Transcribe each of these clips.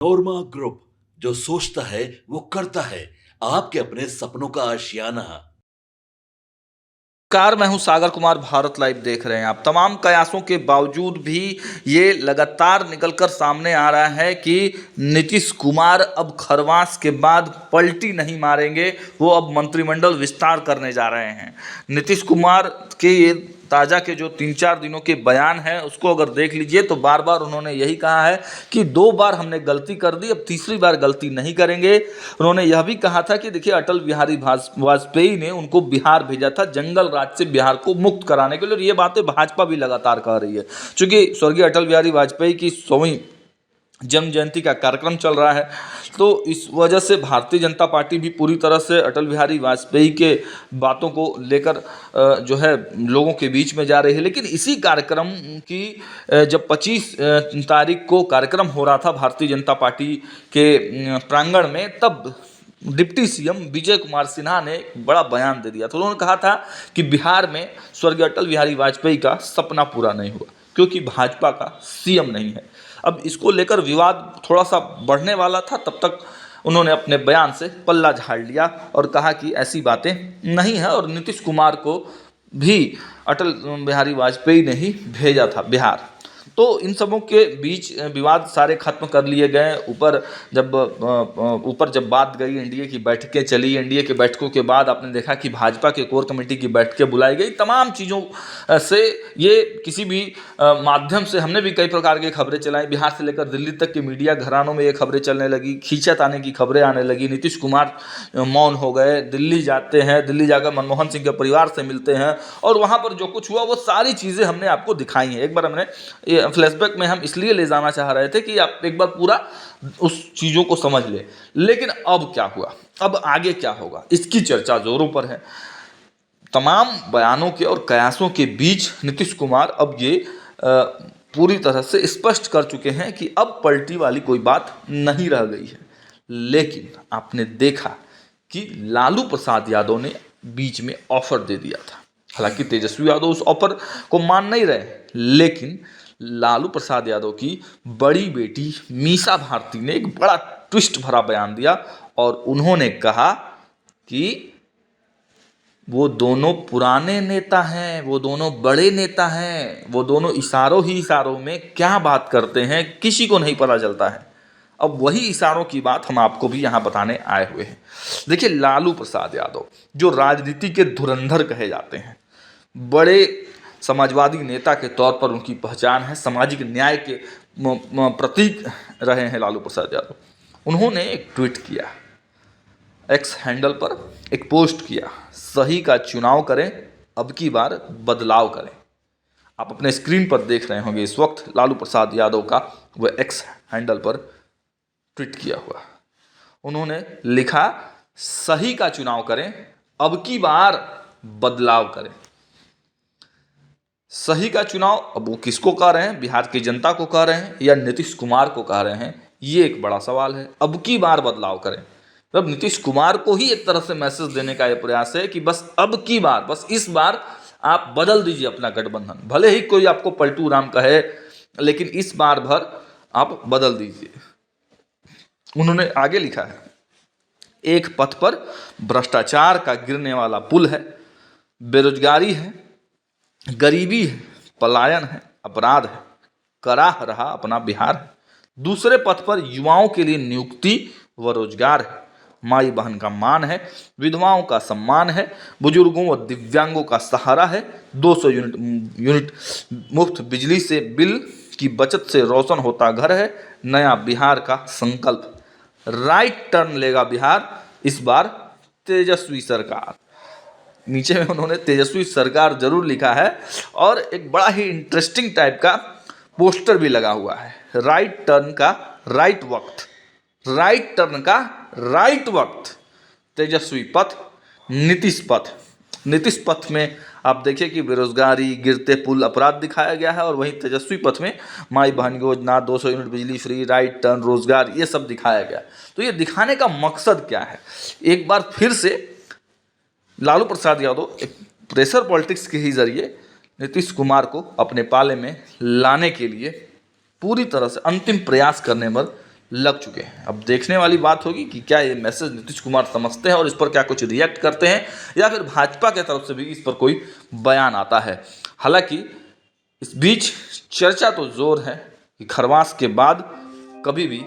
नोरमा group, जो सोचता है वो करता है। आपके अपने सपनों का आशियाना। कार मैं हूं सागर कुमार। भारत लाइव देख रहे हैं आप। तमाम कयासों के बावजूद भी ये लगातार निकलकर सामने आ रहा है कि नीतीश कुमार अब खरवास के बाद पलटी नहीं मारेंगे, वो अब मंत्रिमंडल विस्तार करने जा रहे हैं। नीतीश कुमार के ये ताज़ा के जो 3-4 दिनों के बयान है उसको अगर देख लीजिए तो बार बार उन्होंने यही कहा है कि 2 बार हमने गलती कर दी, अब तीसरी बार गलती नहीं करेंगे। उन्होंने यह भी कहा था कि देखिए, अटल बिहारी वाजपेयी ने उनको बिहार भेजा था जंगल राज से बिहार को मुक्त कराने के लिए, और ये बातें भाजपा भी लगातार कह रही है। क्योंकि स्वर्गीय अटल बिहारी वाजपेयी की 100वीं जन्म जयंती का कार्यक्रम चल रहा है, तो इस वजह से भारतीय जनता पार्टी भी पूरी तरह से अटल बिहारी वाजपेयी के बातों को लेकर जो है लोगों के बीच में जा रही है। लेकिन इसी कार्यक्रम की जब 25 तारीख को कार्यक्रम हो रहा था भारतीय जनता पार्टी के प्रांगण में, तब डिप्टी सीएम विजय कुमार सिन्हा ने एक बड़ा बयान दे दिया था। उन्होंने कहा था कि बिहार में स्वर्गीय अटल बिहारी वाजपेयी का सपना पूरा नहीं हुआ क्योंकि भाजपा का सीएम नहीं है। अब इसको लेकर विवाद थोड़ा सा बढ़ने वाला था, तब तक उन्होंने अपने बयान से पल्ला झाड़ लिया और कहा कि ऐसी बातें नहीं है, और नीतीश कुमार को भी अटल बिहारी वाजपेयी ने ही भेजा था बिहार। तो इन सबों के बीच विवाद सारे खत्म कर लिए गए। ऊपर जब बात गई, एनडीए की बैठकें चली, एनडीए की बैठकों के बाद आपने देखा कि भाजपा के कोर कमेटी की बैठकें बुलाई गई। तमाम चीज़ों से ये किसी भी माध्यम से हमने भी कई प्रकार की खबरें चलाई, बिहार से लेकर दिल्ली तक के मीडिया घरानों में ये खबरें चलने लगी, खींचत आने की खबरें आने लगी। नीतीश कुमार मौन हो गए, दिल्ली जाते हैं, दिल्ली जाकर मनमोहन सिंह के परिवार से मिलते हैं, और वहाँ पर जो कुछ हुआ वो सारी चीज़ें हमने आपको दिखाई हैं। एक बार हमने ये फ्लैशबैक में हम इसलिए ले जाना चाह रहे थे कि आप एक बार पूरा उस चीज़ों को समझ ले। लेकिन अब क्या हुआ, अब आगे क्या होगा, इसकी चर्चा जोरों पर है। तमाम बयानों के और कयासों के बीच नीतीश कुमार अब ये पूरी तरह से स्पष्ट कर चुके हैं कि अब पलटी वाली कोई बात नहीं रह गई है। लेकिन आपने देखा कि लालू प्रसाद यादव ने बीच में ऑफर दे दिया था। हालांकि तेजस्वी यादव उस ऑफर को मान नहीं रहे, लेकिन लालू प्रसाद यादव की बड़ी बेटी मीसा भारती ने एक बड़ा ट्विस्ट भरा बयान दिया, और उन्होंने कहा कि वो दोनों पुराने नेता हैं, वो दोनों बड़े नेता हैं, वो दोनों इशारों ही इशारों में क्या बात करते हैं किसी को नहीं पता चलता है। अब वही इशारों की बात हम आपको भी यहाँ बताने आए हुए हैं। देखिए, लालू प्रसाद यादव जो राजनीति के धुरंधर कहे जाते हैं, बड़े समाजवादी नेता के तौर पर उनकी पहचान है, सामाजिक न्याय के प्रतीक रहे हैं लालू प्रसाद यादव। उन्होंने एक ट्वीट किया, एक्स हैंडल पर एक पोस्ट किया, सही का चुनाव करें, अब की बार बदलाव करें। आप अपने स्क्रीन पर देख रहे होंगे इस वक्त लालू प्रसाद यादव का वह एक्स हैंडल पर ट्वीट किया हुआ। उन्होंने लिखा, सही का चुनाव करें, अब की बार बदलाव करें। सही का चुनाव अब वो किसको कह रहे हैं, बिहार की जनता को कह रहे हैं या नीतीश कुमार को कह रहे हैं, ये एक बड़ा सवाल है। अब की बार बदलाव करें, तब नीतीश कुमार को ही एक तरह से मैसेज देने का ये प्रयास है कि बस अब की बार, बस इस बार आप बदल दीजिए अपना गठबंधन। भले ही कोई आपको पलटू राम कहे, लेकिन इस बार भर आप बदल दीजिए। उन्होंने आगे लिखा है, एक पथ पर भ्रष्टाचार का गिरने वाला पुल है, बेरोजगारी है, गरीबी है, पलायन है, अपराध है, कराह रहा अपना बिहार है। दूसरे पथ पर युवाओं के लिए नियुक्ति व रोजगार है, माई बहन का मान है, विधवाओं का सम्मान है, बुजुर्गों व दिव्यांगों का सहारा है, 200 यूनिट मुफ्त बिजली से बिल की बचत से रोशन होता घर है, नया बिहार का संकल्प, राइट टर्न लेगा बिहार, इस बार तेजस्वी सरकार। नीचे में उन्होंने तेजस्वी सरकार जरूर लिखा है, और एक बड़ा ही इंटरेस्टिंग टाइप का पोस्टर भी लगा हुआ है, राइट टर्न का राइट वक्त, राइट टर्न का राइट वक्त, तेजस्वी पथ, नीतीश पथ। नीतीश पथ में आप देखिए कि बेरोजगारी, गिरते पुल, अपराध दिखाया गया है, और वहीं तेजस्वी पथ में माई बहन योजना, 200 यूनिट बिजली फ्री, राइट टर्न, रोजगार, ये सब दिखाया गया। तो ये दिखाने का मकसद क्या है, एक बार फिर से लालू प्रसाद यादव एक प्रेशर पॉलिटिक्स के ही जरिए नीतीश कुमार को अपने पाले में लाने के लिए पूरी तरह से अंतिम प्रयास करने पर लग चुके हैं। अब देखने वाली बात होगी कि क्या ये मैसेज नीतीश कुमार समझते हैं और इस पर क्या कुछ रिएक्ट करते हैं, या फिर भाजपा के तरफ से भी इस पर कोई बयान आता है। हालांकि इस बीच चर्चा तो जोर है कि खरवास के बाद कभी भी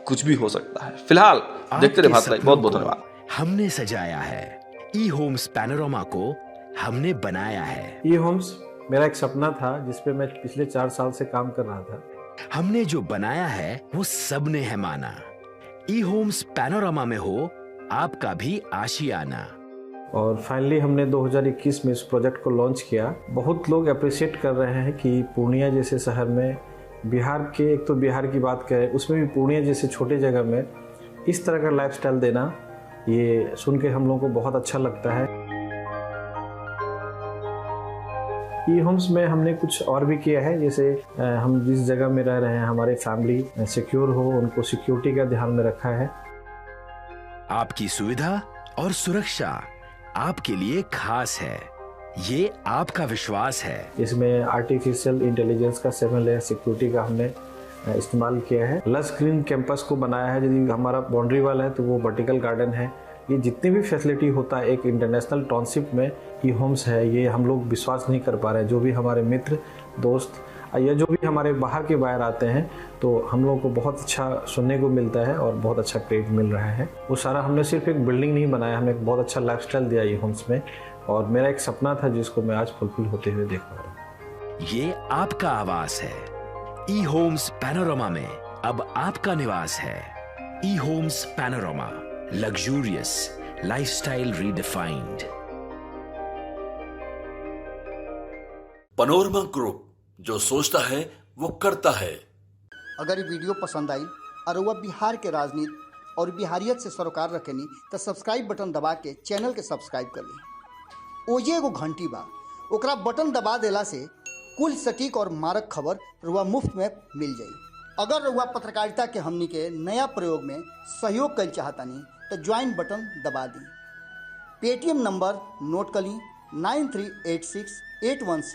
कुछ भी हो सकता है। फिलहाल देखते रहे भारत लाइव। बहुत बहुत धन्यवाद। हमने सजाया है ई होम्स पैनोरमा को हमने बनाया है। ई होम्स मेरा एक सपना था जिस पे मैं पिछले 4 साल से काम कर रहा था। हमने जो बनाया है वो सबने है माना। ई होम्स पैनोरमा में हो आपका भी आशियाना। और फाइनली हमने 2021 में इस प्रोजेक्ट को लॉन्च किया। बहुत लोग अप्रिशिएट कर रहे हैं कि पूर्णिया जैसे शहर में, बिहार के, एक तो बिहार की बात करें उसमें भी पूर्णिया जैसे छोटे जगह में इस तरह का लाइफस्टाइल देना, ये सुन के हम लोगों को बहुत अच्छा लगता है। ई होम्स में हमने कुछ और भी किया है, जैसे हम जिस जगह में रह रहे हैं हमारे फैमिली सिक्योर हो, उनको सिक्योरिटी का ध्यान में रखा है। आपकी सुविधा और सुरक्षा आपके लिए खास है, ये आपका विश्वास है। इसमें आर्टिफिशियल इंटेलिजेंस का 7 लेयर सिक्योरिटी का हमने इस्तेमाल किया है। लस ग्रीन कैंपस को बनाया है। यदि हमारा बाउंड्री वाल है तो वो वर्टिकल गार्डन है। ये जितनी भी फैसिलिटी होता है एक इंटरनेशनल टाउनशिप में ई होम्स है, ये हम लोग विश्वास नहीं कर पा रहे हैं। जो भी हमारे मित्र दोस्त या जो भी हमारे बाहर के बाहर आते हैं तो हम लोगों को बहुत अच्छा सुनने को मिलता है और बहुत अच्छा क्रेडिट मिल रहा है। वो सारा हमने सिर्फ एक बिल्डिंग नहीं बनाया, हमने एक बहुत अच्छा लाइफस्टाइल दिया ई होम्स में, और मेरा एक सपना था जिसको मैं आज फुलफिल होते हुए देख पा रहा हूँ। ये आपका आवास है। ई होम्स पैनोरमा में अब आपका निवास है। E Homes Panorama, luxurious lifestyle redefined. Panorama group, जो सोचता है वो करता है। अगर ये वीडियो पसंद आई और वह बिहार के राजनीति और बिहारियत से सरोकार रखेनी तो सब्सक्राइब बटन दबा के चैनल के सब्सक्राइब कर ली। ओजे एगो घंटी बा, ओकरा बटन दबा देला से कुल सटीक और मारक खबर रुआ मुफ्त में मिल जाई। अगर रुआ पत्रकारिता के हमनी के नया प्रयोग में सहयोग कर चाहतानी तो ज्वाइन बटन दबा दी। पेटीएम नंबर नोट कर ली 9386816816।